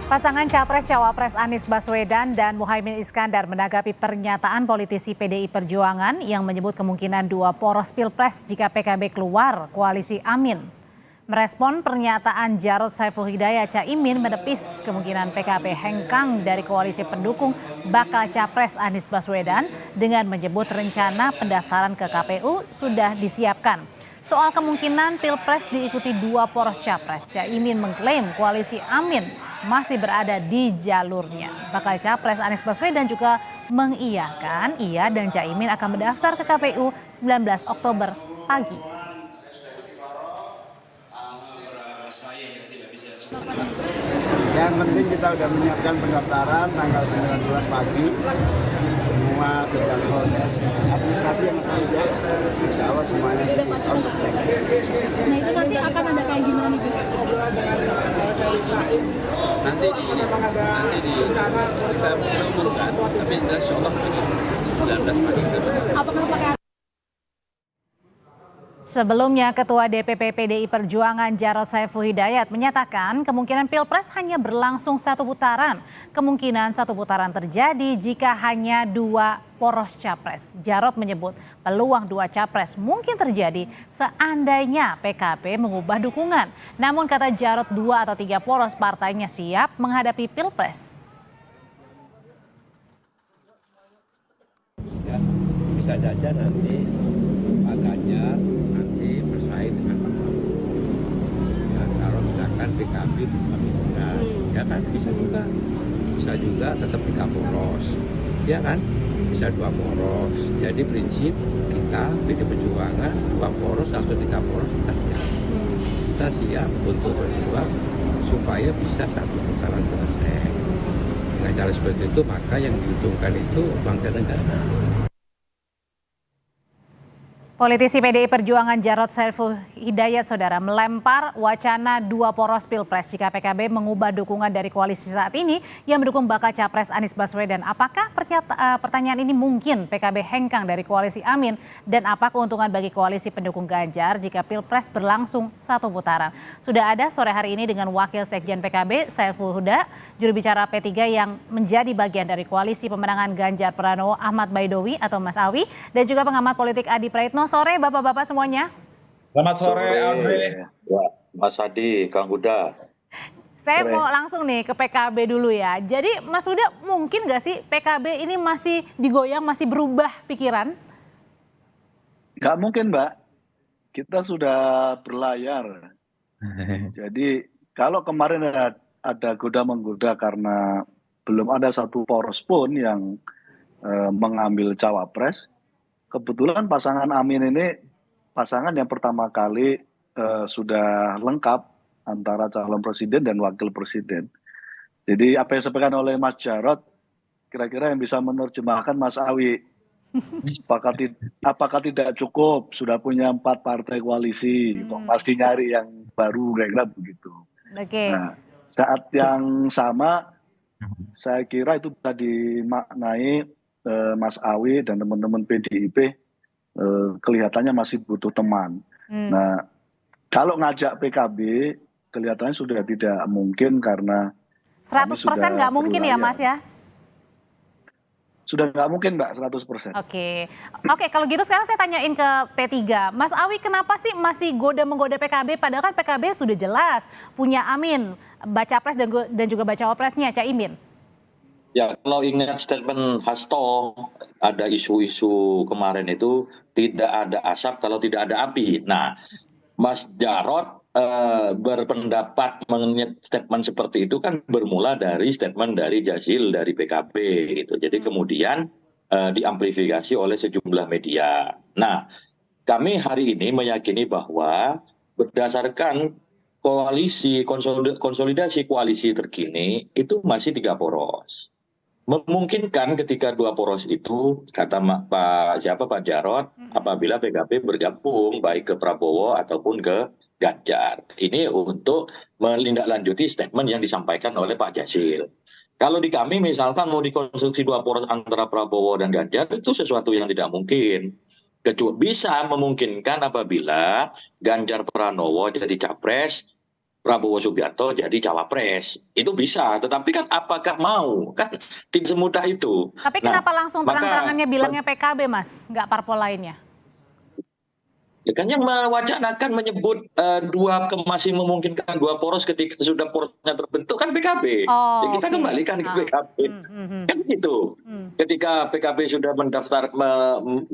Pasangan Capres-Cawapres Anies Baswedan dan Muhaimin Iskandar menanggapi pernyataan politisi PDI Perjuangan yang menyebut kemungkinan dua poros Pilpres jika PKB keluar koalisi Amin. Merespon pernyataan Jarod Saiful Hidayat, Caimin menepis kemungkinan PKB hengkang dari koalisi pendukung bakal Capres Anies Baswedan dengan menyebut rencana pendaftaran ke KPU sudah disiapkan. Soal kemungkinan Pilpres diikuti dua poros Capres, Caimin mengklaim koalisi Amin masih berada di jalurnya. Bakal Capres Anies Baswedan juga mengiyakan ia dan Caimin akan mendaftar ke KPU 19 Oktober pagi. Yang penting kita sudah menyiapkan pendaftaran tanggal 19 pagi. Semua sedang proses administrasi yang masih ada. Insya Allah semuanya sudah on the track. Nah itu nanti akan ada kayak gimana nih? Nanti kita umumkan, tapi insya Allah 19 pagi. Apakah pakai? Sebelumnya, Ketua DPP PDI Perjuangan Jarod Saiful Hidayat menyatakan kemungkinan Pilpres hanya berlangsung satu putaran. Kemungkinan satu putaran terjadi jika hanya dua poros Capres. Jarod menyebut peluang dua Capres mungkin terjadi seandainya PKB mengubah dukungan. Namun kata Jarod, dua atau tiga poros partainya siap menghadapi Pilpres. Ya, bisa saja nanti Pak Ganjar nanti bersaing dengan Pak Prabowo. Ya, kalau misalkan PKB bergabung, ya kan bisa juga tetap tiga poros, ya kan bisa dua poros. Jadi prinsip kita PDI Perjuangan dua poros atau tiga poros kita siap untuk berjuang supaya bisa satu putaran selesai. Dengan cara seperti itu maka yang diuntungkan itu bangsa negara. Politisi PDI Perjuangan Jarod Saiful Hidayat, saudara, melempar wacana dua poros Pilpres jika PKB mengubah dukungan dari koalisi saat ini yang mendukung bakal Capres Anies Baswedan. Apakah pertanyaan ini mungkin PKB hengkang dari koalisi Amin dan apa keuntungan bagi koalisi pendukung Ganjar jika Pilpres berlangsung satu putaran? Sudah ada sore hari ini dengan Wakil Sekjen PKB Saiful Huda, juru bicara P3 yang menjadi bagian dari koalisi pemenangan Ganjar Pranowo Ahmad Baidowi atau Mas Awi dan juga pengamat politik Adi Praitno. Sore Bapak-Bapak semuanya. Selamat sore, Andre. Ya, Mas Adi, Kang Huda. Saya mau langsung nih ke PKB dulu ya. Jadi Mas Huda, mungkin nggak sih PKB ini masih digoyang, masih berubah pikiran? Nggak mungkin, Mbak. Kita sudah berlayar. Jadi kalau kemarin ada goda-menggoda karena belum ada satu poros pun yang mengambil cawapres. Kebetulan pasangan Amin ini pasangan yang pertama kali sudah lengkap antara calon presiden dan wakil presiden. Jadi apa yang disampaikan oleh Mas Jarod kira-kira yang bisa menerjemahkan Mas Awi. Apakah tidak cukup sudah punya 4 partai koalisi, kok pasti nyari yang baru, kira-kira begitu. Oke. Nah, saat yang sama saya kira itu bisa dimaknai Mas Awi dan teman-teman PDIP kelihatannya masih butuh teman. Nah, kalau ngajak PKB kelihatannya sudah tidak mungkin karena 100% nggak mungkin ya Mas ya? Sudah nggak mungkin Mbak, 100%. Oke, kalau gitu sekarang saya tanyain ke P3. Mas Awi, kenapa sih masih goda-menggoda PKB padahal kan PKB sudah jelas punya Amin, baca pres dan juga baca wapresnya Caimin? Ya, kalau ingat statement Hasto, ada isu-isu kemarin itu tidak ada asap kalau tidak ada api. Nah, Mas Jarod berpendapat mengenai statement seperti itu kan bermula dari statement dari Jazil dari PKB gitu. Jadi kemudian diamplifikasi oleh sejumlah media. Nah, kami hari ini meyakini bahwa berdasarkan konsolidasi koalisi terkini itu masih 3 poros. Memungkinkan ketika 2 poros itu, kata Pak Jarod, apabila PKB bergabung baik ke Prabowo ataupun ke Ganjar. Ini untuk menindaklanjuti statement yang disampaikan oleh Pak Jazil. Kalau di kami misalkan mau dikonstruksi 2 poros antara Prabowo dan Ganjar, itu sesuatu yang tidak mungkin. Bisa memungkinkan apabila Ganjar Pranowo jadi capres, Prabowo Subianto jadi cawapres. Itu bisa, tetapi kan apakah mau? Kan tim semudah itu. Tapi Nah, kenapa langsung maka terang-terangannya bilangnya PKB, Mas? Nggak parpol lainnya? ya kan yang mewacanakan menyebut masih memungkinkan dua poros ketika sudah porosnya terbentuk kan PKB. Oh, Ya kita oke. kembalikan ke PKB. Kan gitu. Ketika PKB sudah mendaftar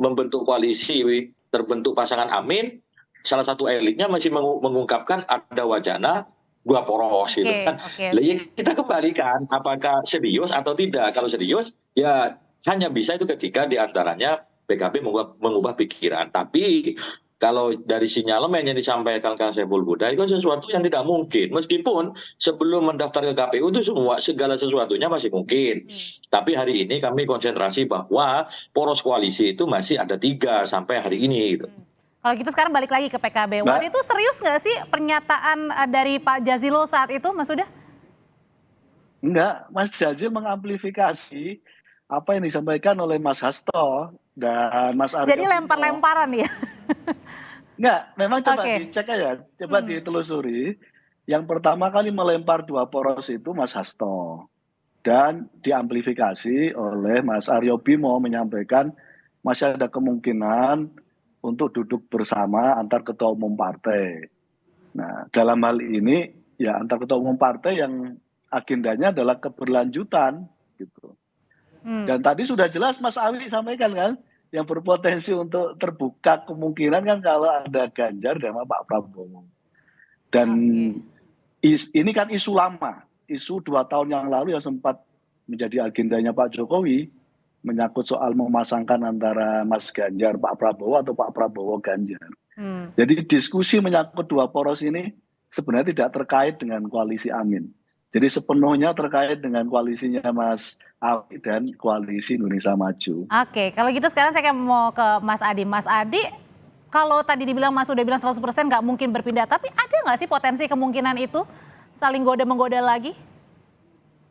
membentuk koalisi, terbentuk pasangan Amin, salah satu elitnya masih mengungkapkan ada wacana dua poros gitu kan. Oke. Lah, ya kita kembalikan apakah serius atau tidak. Kalau serius ya hanya bisa itu ketika diantaranya PKB mengubah pikiran. Tapi kalau dari sinyalemen yang disampaikan Kang Saiful Huda itu sesuatu yang tidak mungkin. Meskipun sebelum mendaftar ke KPU itu segala sesuatunya masih mungkin. Tapi hari ini kami konsentrasi bahwa poros koalisi itu masih ada 3 sampai hari ini. Gitu. Kalau gitu sekarang balik lagi ke PKB. Mbak. Waktu itu serius nggak sih pernyataan dari Pak Jazilul saat itu, Mas Huda? Enggak, Mas Jazil mengamplifikasi apa yang disampaikan oleh Mas Hasto dan Mas Aryo. Jadi lempar-lemparan ya? Enggak, memang coba Oke. dicek aja, coba ditelusuri. Yang pertama kali melempar dua poros itu Mas Hasto. Dan diamplifikasi oleh Mas Aryo Bimo menyampaikan masih ada kemungkinan untuk duduk bersama antar ketua umum partai. Nah, dalam hal ini ya antar ketua umum partai yang agendanya adalah keberlanjutan gitu. Dan tadi sudah jelas Mas Awi sampaikan kan, yang berpotensi untuk terbuka kemungkinan kan kalau ada Ganjar sama Pak Prabowo. Dan ini kan isu lama, isu 2 tahun yang lalu yang sempat menjadi agendanya Pak Jokowi, menyangkut soal memasangkan antara Mas Ganjar, Pak Prabowo atau Pak Prabowo Ganjar. Jadi diskusi menyangkut dua poros ini sebenarnya tidak terkait dengan koalisi Amin. Jadi sepenuhnya terkait dengan koalisinya Mas Awi dan koalisi Indonesia Maju. Oke, kalau gitu sekarang saya mau ke Mas Adi. Mas Adi, kalau tadi dibilang Mas udah bilang 100% nggak mungkin berpindah, tapi ada nggak sih potensi kemungkinan itu saling goda-menggoda lagi?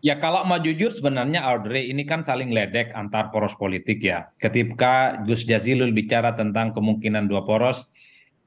Ya kalau mau jujur sebenarnya Audrey ini kan saling ledek antar poros politik ya. Ketika Gus Jazilul bicara tentang kemungkinan dua poros,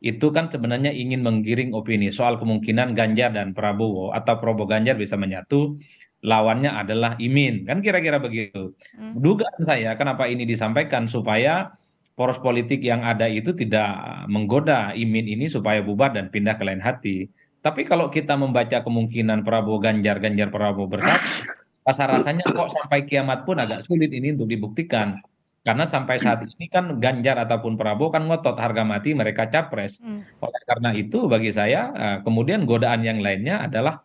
itu kan sebenarnya ingin menggiring opini soal kemungkinan Ganjar dan Prabowo atau Prabowo Ganjar bisa menyatu, lawannya adalah Imin, kan kira-kira begitu. Dugaan saya kenapa ini disampaikan supaya poros politik yang ada itu tidak menggoda Imin ini supaya bubar dan pindah ke lain hati. Tapi kalau kita membaca kemungkinan Prabowo Ganjar, Ganjar Prabowo bersatu, rasa-rasanya kok sampai kiamat pun agak sulit ini untuk dibuktikan. Karena sampai saat ini kan Ganjar ataupun Prabowo kan ngotot harga mati mereka capres. Oleh karena itu bagi saya kemudian godaan yang lainnya adalah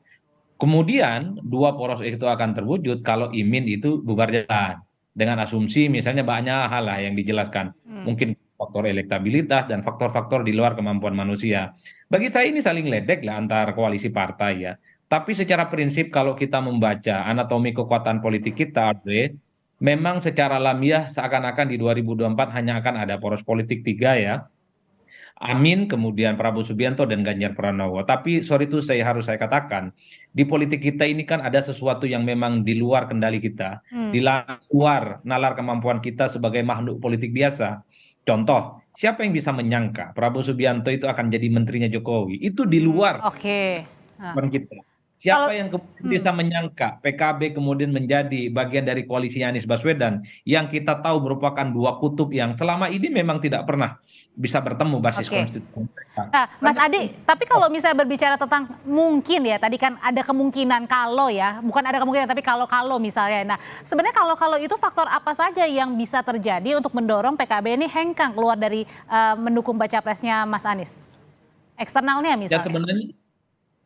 kemudian dua poros itu akan terwujud kalau Imin itu bubar jalan. Dengan asumsi misalnya banyak hal lah yang dijelaskan. Mungkin faktor elektabilitas dan faktor-faktor di luar kemampuan manusia. Bagi saya ini saling ledek lah antar koalisi partai ya. Tapi secara prinsip kalau kita membaca anatomi kekuatan politik kita, Andre, memang secara alamiah seakan-akan di 2024 hanya akan ada poros politik 3 ya. Amin, kemudian Prabowo Subianto dan Ganjar Pranowo. Tapi sorry itu harus saya katakan, di politik kita ini kan ada sesuatu yang memang di luar kendali kita, di luar nalar kemampuan kita sebagai makhluk politik biasa. Contoh, siapa yang bisa menyangka Prabowo Subianto itu akan jadi menterinya Jokowi? Itu di luar kemampuan kita. Siapa yang bisa menyangka PKB kemudian menjadi bagian dari koalisi Anies Baswedan yang kita tahu merupakan dua kutub yang selama ini memang tidak pernah bisa bertemu basis konstitusi mereka. Nah, Mas Adi, tapi kalau misalnya berbicara tentang mungkin ya, tadi kan ada kemungkinan kalau ya, bukan ada kemungkinan tapi kalau misalnya. Nah, sebenarnya kalau itu faktor apa saja yang bisa terjadi untuk mendorong PKB ini hengkang keluar dari mendukung baca presnya Mas Anies? Eksternalnya misalnya. Ya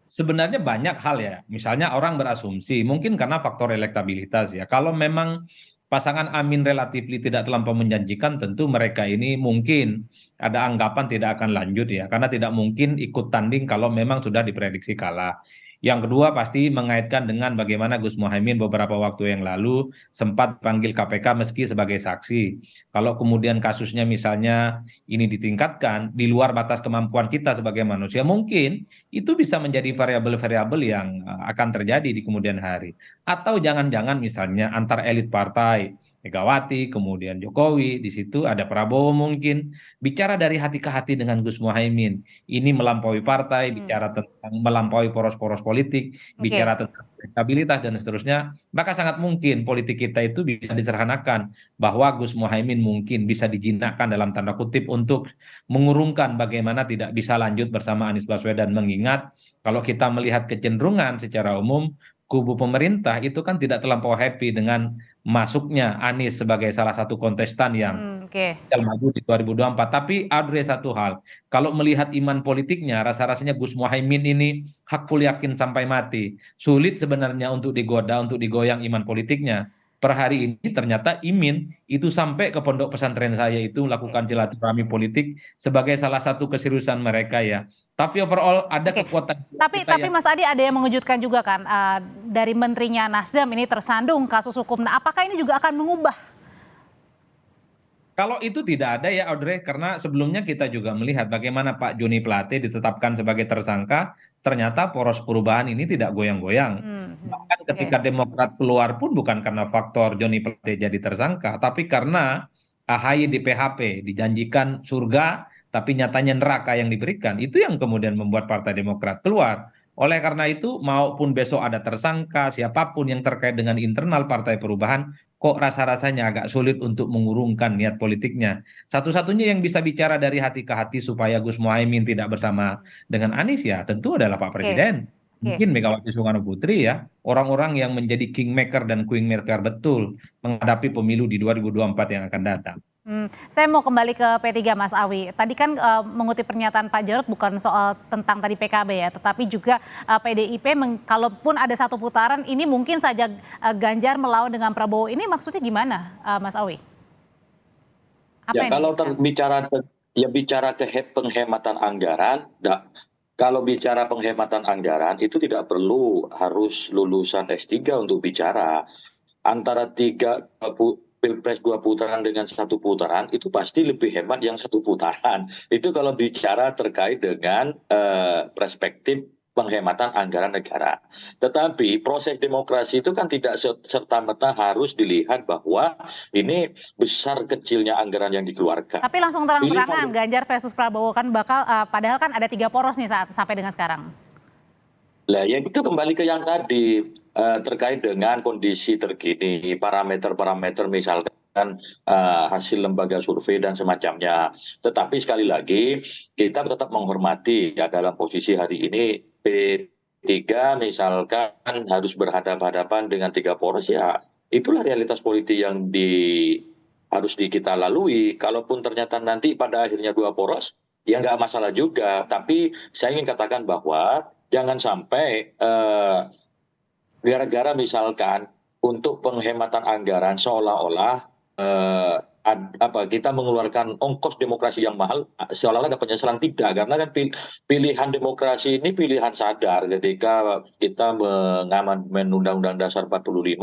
sebenarnya banyak hal ya. Misalnya orang berasumsi mungkin karena faktor elektabilitas ya. Kalau memang pasangan Amin relatif tidak terlampau menjanjikan, tentu mereka ini mungkin ada anggapan tidak akan lanjut ya. Karena tidak mungkin ikut tanding kalau memang sudah diprediksi kalah. Yang kedua pasti mengaitkan dengan bagaimana Gus Muhaimin beberapa waktu yang lalu sempat panggil KPK meski sebagai saksi. Kalau kemudian kasusnya misalnya ini ditingkatkan di luar batas kemampuan kita sebagai manusia, mungkin itu bisa menjadi variabel-variabel yang akan terjadi di kemudian hari. Atau jangan-jangan misalnya antar elit partai Megawati, kemudian Jokowi, di situ ada Prabowo mungkin. Bicara dari hati ke hati dengan Gus Muhaimin. Ini melampaui partai, bicara tentang melampaui poros-poros politik, Oke. bicara tentang stabilitas dan seterusnya. Maka sangat mungkin politik kita itu bisa disederhanakan bahwa Gus Muhaimin mungkin bisa dijinakkan dalam tanda kutip untuk mengurungkan bagaimana tidak bisa lanjut bersama Anies Baswedan, mengingat kalau kita melihat kecenderungan secara umum kubu pemerintah itu kan tidak terlampau happy dengan masuknya Anies sebagai salah satu kontestan yang Oke. bakal maju di 2024. Tapi Audrey, satu hal, kalau melihat iman politiknya, rasa-rasanya Gus Muhaimin ini hakul yakin sampai mati. Sulit sebenarnya untuk digoda, untuk digoyang iman politiknya. Per hari ini ternyata Imin itu sampai ke pondok pesantren saya itu melakukan silaturahmi politik sebagai salah satu keseriusan mereka ya. Tapi overall ada Oke. kekuatan Tapi kita yang Mas Adi, ada yang mengejutkan juga kan, dari menterinya Nasdem ini tersandung kasus hukum. Nah, apakah ini juga akan mengubah? kalau itu tidak ada ya Audrey, karena sebelumnya kita juga melihat bagaimana Pak Joni Plate ditetapkan sebagai tersangka, ternyata poros perubahan ini tidak goyang-goyang. Bahkan Oke. ketika Demokrat keluar pun bukan karena faktor Joni Plate jadi tersangka, tapi karena AHY di PHP, dijanjikan surga, tapi nyatanya neraka yang diberikan. Itu yang kemudian membuat Partai Demokrat keluar. Oleh karena itu, maupun besok ada tersangka, siapapun yang terkait dengan internal Partai Perubahan, kok rasa-rasanya agak sulit untuk mengurungkan niat politiknya. Satu-satunya yang bisa bicara dari hati ke hati supaya Gus Muhaimin tidak bersama dengan Anies ya tentu adalah Pak Oke. Presiden. Oke. Mungkin Megawati Soekarno Putri ya, orang-orang yang menjadi kingmaker dan queenmaker betul menghadapi pemilu di 2024 yang akan datang. Saya mau kembali ke P3 Mas Awi. Tadi kan mengutip pernyataan Pak Jarod bukan soal tentang tadi PKB ya, tetapi juga PDIP kalaupun ada satu putaran ini mungkin saja Ganjar melawan dengan Prabowo. Ini maksudnya gimana Mas Awi? Ya kalau bicara penghematan anggaran, kalau bicara penghematan anggaran itu tidak perlu harus lulusan S3 untuk bicara. Antara Pilpres 2 putaran dengan 1 putaran itu pasti lebih hemat yang 1 putaran. Itu kalau bicara terkait dengan perspektif penghematan anggaran negara. Tetapi proses demokrasi itu kan tidak serta-merta harus dilihat bahwa ini besar kecilnya anggaran yang dikeluarkan. Tapi langsung terang-terangan Ganjar versus Prabowo kan bakal padahal kan ada 3 poros nih sampai dengan sekarang. Lah ya itu kembali ke yang tadi terkait dengan kondisi terkini, parameter-parameter misalkan hasil lembaga survei dan semacamnya. Tetapi sekali lagi kita tetap menghormati ya dalam posisi hari ini P3 misalkan harus berhadapan-hadapan dengan 3 poros ya itulah realitas politik yang harus kita lalui. Kalaupun ternyata nanti pada akhirnya 2 poros ya nggak masalah juga. Tapi saya ingin katakan bahwa jangan sampai gara-gara misalkan untuk penghematan anggaran seolah-olah kita mengeluarkan ongkos demokrasi yang mahal seolah-olah ada penyesalan. Tidak, karena kan pilihan demokrasi ini pilihan sadar ketika kita mengamandemen Undang-Undang Dasar 45,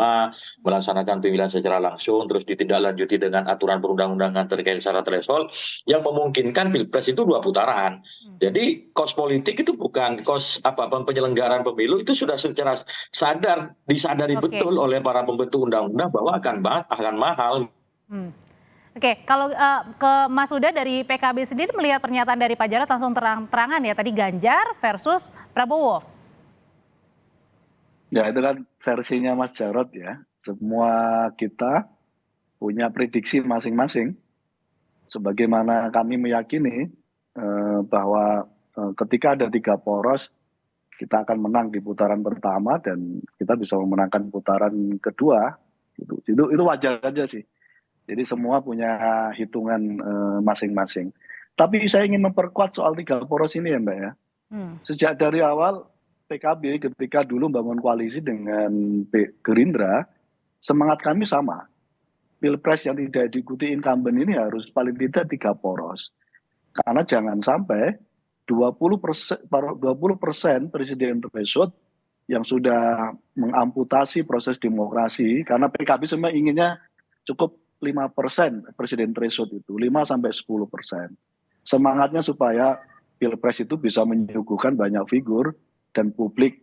melaksanakan pemilihan secara langsung, terus ditindaklanjuti dengan aturan perundang-undangan terkait syarat threshold yang memungkinkan Pilpres itu 2 putaran. Jadi kos politik itu bukan kos penyelenggaraan pemilu, itu sudah secara disadari betul oleh para pembentuk undang-undang bahwa akan mahal. Oke, kalau ke Mas Huda dari PKB sendiri melihat pernyataan dari Pak Jarod langsung terang-terangan ya tadi Ganjar versus Prabowo. Ya itu kan versinya Mas Jarod ya. Semua kita punya prediksi masing-masing. Sebagaimana kami meyakini bahwa ketika ada 3 poros kita akan menang di putaran pertama dan kita bisa memenangkan putaran kedua. Itu wajar aja sih. Jadi semua punya hitungan masing-masing. Tapi saya ingin memperkuat soal 3 poros ini ya Mbak ya. Sejak dari awal PKB ketika dulu membangun koalisi dengan Gerindra, semangat kami sama. Pilpres yang tidak diikuti incumbent ini harus paling tidak 3 poros. Karena jangan sampai 20% presiden threshold yang sudah mengamputasi proses demokrasi, karena PKB semua inginnya cukup 5% presiden threshold itu, 5-10%. Semangatnya supaya Pilpres itu bisa menyuguhkan banyak figur dan publik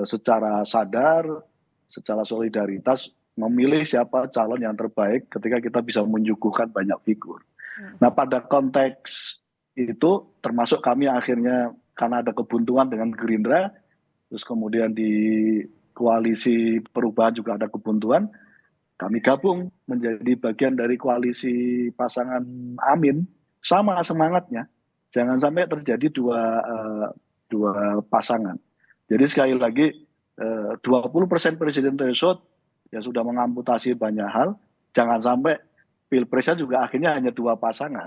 secara sadar, secara solidaritas memilih siapa calon yang terbaik ketika kita bisa menyuguhkan banyak figur. Nah, pada konteks itu termasuk kami akhirnya karena ada kebuntuan dengan Gerindra, terus kemudian di koalisi perubahan juga ada kebuntuan, kami gabung menjadi bagian dari koalisi pasangan Amin, sama semangatnya. Jangan sampai terjadi dua pasangan. Jadi sekali lagi 20% presiden threshold ya sudah mengamputasi banyak hal. Jangan sampai pilpresnya juga akhirnya hanya 2 pasangan.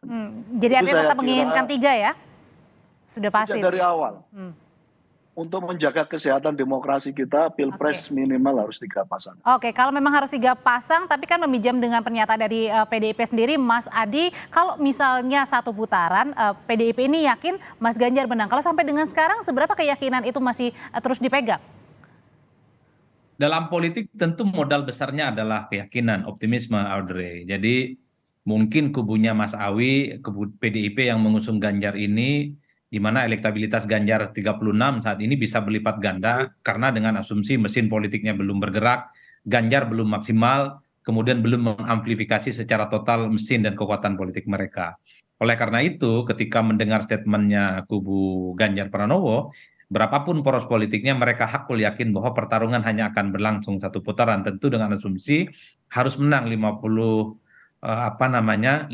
Jadi Itu artinya saya tetap menginginkan 3 ya? Sudah pasti. sejak dari awal. Untuk menjaga kesehatan demokrasi kita, pilpres minimal harus 3 pasangan. Oke, kalau memang harus 3 pasang, tapi kan meminjam dengan pernyataan dari PDIP sendiri, Mas Adi, kalau misalnya 1 putaran, PDIP ini yakin Mas Ganjar menang. Kalau sampai dengan sekarang, seberapa keyakinan itu masih terus dipegang? Dalam politik tentu modal besarnya adalah keyakinan, optimisme, Audrey. Jadi mungkin kubunya Mas Awi, kubu PDIP yang mengusung Ganjar ini, di mana elektabilitas Ganjar 36 saat ini bisa berlipat ganda karena dengan asumsi mesin politiknya belum bergerak, Ganjar belum maksimal, kemudian belum mengamplifikasi secara total mesin dan kekuatan politik mereka. Oleh karena itu, ketika mendengar statementnya kubu Ganjar Pranowo, berapapun poros politiknya, mereka hakul yakin bahwa pertarungan hanya akan berlangsung 1 putaran, tentu dengan asumsi harus menang 50 50+1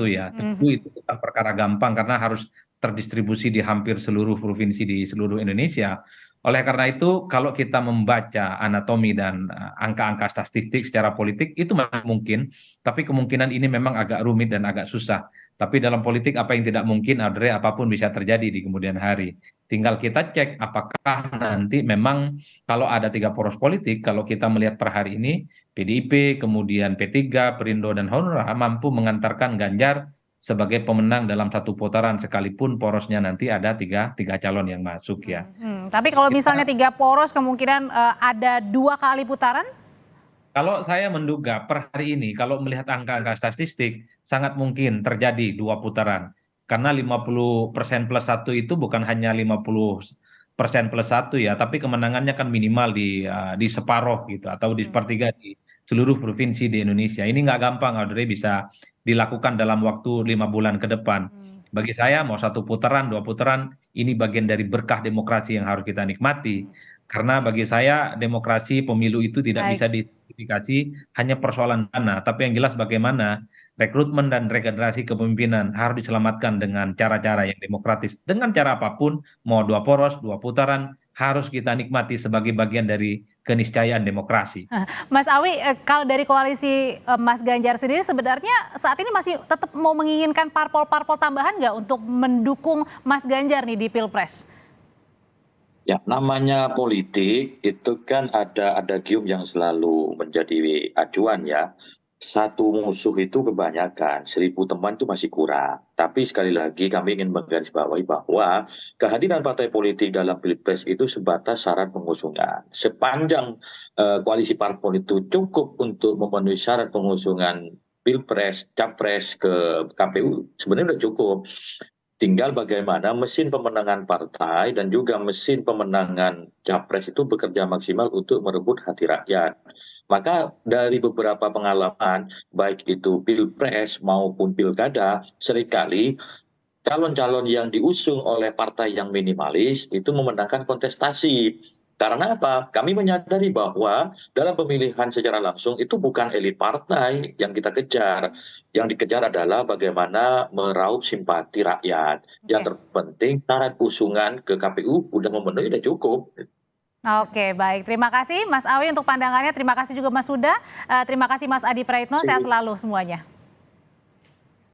ya. Tentu itu bukan perkara gampang karena harus terdistribusi di hampir seluruh provinsi di seluruh Indonesia. Oleh karena itu, kalau kita membaca anatomi dan angka-angka statistik secara politik, itu mungkin, tapi kemungkinan ini memang agak rumit dan agak susah. Tapi dalam politik apa yang tidak mungkin, Audrey, apapun bisa terjadi di kemudian hari. Tinggal kita cek apakah nanti memang kalau ada 3 poros politik, kalau kita melihat per hari ini, PDIP, kemudian P3, Perindo, dan Hanura mampu mengantarkan Ganjar sebagai pemenang dalam 1 putaran sekalipun porosnya nanti ada tiga calon yang masuk ya. Tapi kalau misalnya 3 poros kemungkinan ada 2 kali putaran? Kalau saya menduga per hari ini kalau melihat angka-angka statistik sangat mungkin terjadi 2 putaran. Karena 50% plus 1 itu bukan hanya 50% plus 1 ya, tapi kemenangannya kan minimal di separuh gitu atau di sepertiga di seluruh provinsi di Indonesia. Ini nggak gampang, Audrey, bisa dilakukan dalam waktu 5 bulan ke depan. Bagi saya mau 1 putaran, 2 putaran, ini bagian dari berkah demokrasi yang harus kita nikmati. Karena bagi saya demokrasi pemilu itu tidak bisa disimplifikasi hanya persoalan dana, tapi yang jelas bagaimana rekrutmen dan regenerasi kepemimpinan harus diselamatkan dengan cara-cara yang demokratis. Dengan cara apapun, mau 2 poros, 2 putaran, harus kita nikmati sebagai bagian dari keniscayaan demokrasi. Mas Awi, kalau dari koalisi Mas Ganjar sendiri sebenarnya saat ini masih tetap mau menginginkan parpol-parpol tambahan nggak untuk mendukung Mas Ganjar nih di Pilpres? Ya, namanya politik itu kan ada gium yang selalu menjadi acuan ya. 1 musuh itu kebanyakan, 1000 teman itu masih kurang. Tapi sekali lagi kami ingin menggarisbawahi bahwa kehadiran partai politik dalam Pilpres itu sebatas syarat pengusungan. Sepanjang koalisi parpol itu cukup untuk memenuhi syarat pengusungan Pilpres, Capres ke KPU, sebenarnya sudah cukup. Tinggal bagaimana mesin pemenangan partai dan juga mesin pemenangan Capres itu bekerja maksimal untuk merebut hati rakyat. Maka dari beberapa pengalaman, baik itu Pilpres maupun Pilkada, seringkali calon-calon yang diusung oleh partai yang minimalis itu memenangkan kontestasi. Karena apa? Kami menyadari bahwa dalam pemilihan secara langsung itu bukan elit partai yang kita kejar. Yang dikejar adalah bagaimana meraup simpati rakyat. Yang terpenting syarat usungan ke KPU udah memenuhi, udah cukup. Oke, baik. Terima kasih Mas Awi untuk pandangannya. Terima kasih juga Mas Huda. Terima kasih Mas Adi Praitno. Sehat selalu semuanya.